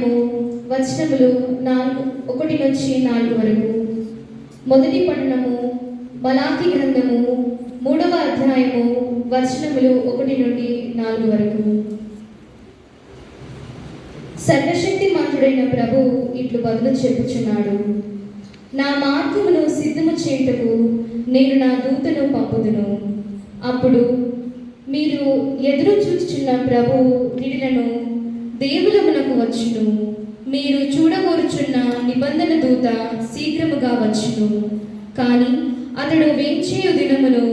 అధ్యాయము వచనములు 1-4 వరకు. మొదటి పఠనము మలాకి గ్రంథము 3వ అధ్యాయము వచనములు 1-4 వరకు. సర్వశక్తి మంతుడైన ప్రభు ఇట్లు బదులు చెప్పుచున్నాడు: నా మార్గమును సిద్ధము చేయుటకు నేను నా దూతను పంపుదును. అప్పుడు మీరు ఎదురు చూచుచున్న ప్రభు విడులను దేవులమునకు వచ్చును. మీరు చూడగోరుచున్న నిబంధన దూత శీఘ్రముగా వచ్చును. కానీ అతడు వేంచేయు దినమును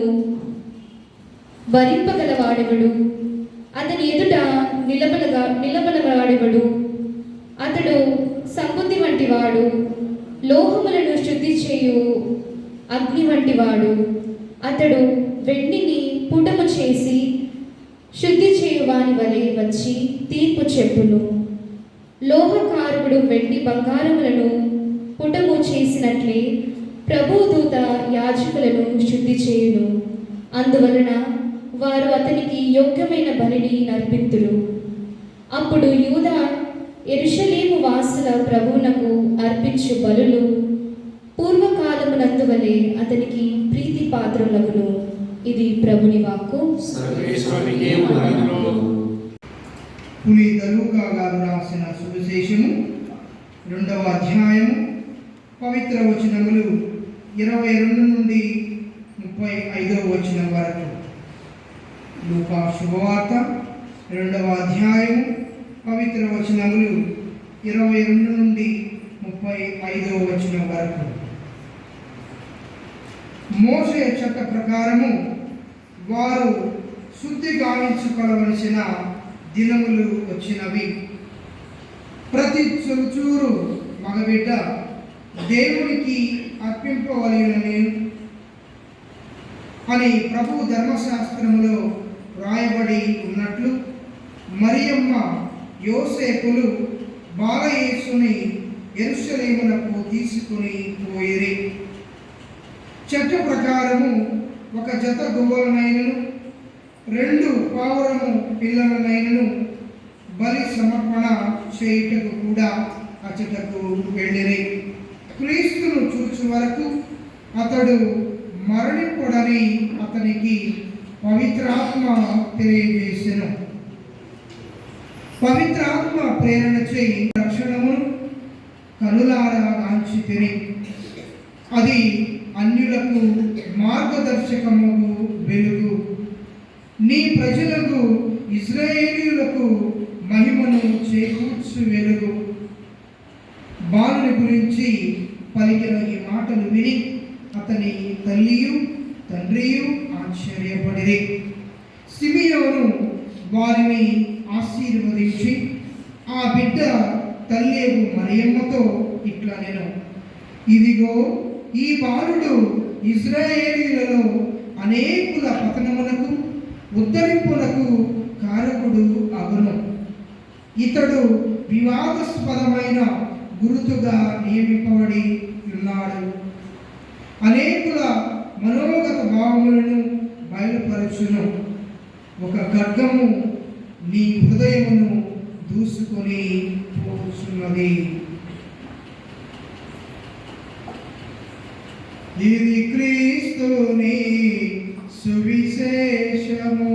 భరింపగలవాడెవడు? అతని ఎదుట నిలబడవాడెవడు? అతడు సంబుద్ధి వంటివాడు, లోహములను శుద్ధి చేయు అగ్ని వంటివాడు. అతడు వెండిని పుటము చేసి శుద్ధి చేయువాని వలె వచ్చి తీర్పు చెప్పును. లోహకారుడు వెండి బంగారములను పుటము చేసినట్లే ప్రభుదూత యాజకులను శుద్ధి చేయును. అందువలన వారు అతనికి యోగ్యమైన బలిని నర్పింతురు. అప్పుడు యూదా యెరూషలేము వాసుల ప్రభువునకు అర్పించు బలులు పూర్వకాలమునందువలే అతనికి ప్రీతి పాత్రులగును. ఇది ప్రభుని వాక్కు. పునీత లూకా గారు రాసిన సువిశేషము 2వ అధ్యాయము పవిత్ర వచనములు 22-35 వచనం వరకు. లూకా శుభవార్త 2వ అధ్యాయము పవిత్ర వచనములు 22-35 వచనం వరకు. మోషే చట్ట ప్రకారము వారు శుద్ధి గావించుకోవలసిన దినములు వచ్చినవి. ప్రతి చురుచూరు మగబిడ్డ దేవునికి అర్పింపవలెనని అని ప్రభు ధర్మశాస్త్రములో రాయబడి ఉన్నట్లు మరియమ్మ యోసేపులు బాలయేసుని యెరూషలేమునకు తీసుకుని పోయిరి. చట్ట ప్రకారము ఒక జత గువ్వలనైనను 2 పావురము పిల్లలనైనను బలి సమర్పణ చేయుటకు కూడా అచటకు వెళ్ళిరి. క్రీస్తును చూచు వరకు అతడు మరణింపడని అతనికి పవిత్రాత్మ తెలియజేసెను. పవిత్రాత్మ ప్రేరణ చేయి రక్షణమును కనులారా గాంచితిరి. అది అన్యులకు మార్గదర్శకము వెలుగు. నీ ప్రజలకు ఇశ్రాయేలీయులకు మహిమను చేకూర్చు వెలుగు. బాలుని గురించి పలికిన ఈ మాటలు విని అతని తల్లియు తండ్రియు ఆశ్చర్యపడిరి. సిమియోను వారిని ఆశీర్వదించి ఆ బిడ్డ తల్లియగు మరియమ్మతో ఇట్లా నేను: ఇదిగో ఈ బాలుడు ఇశ్రాయేలీయులలో అనేకుల పతనమునకు ఉద్ధరింపునకు కారకుడు అగును. ఇతడు వివాదాస్పదమైన గురుతుగా నియమింపబడి ఉన్నాడు. అనేకుల మనోగత భావములను బయలుపరచును. ఒక ఖడ్గము నీ హృదయమును దూసుకొని పోచున్నది. ఇది క్రీస్తుని సువిశేషము.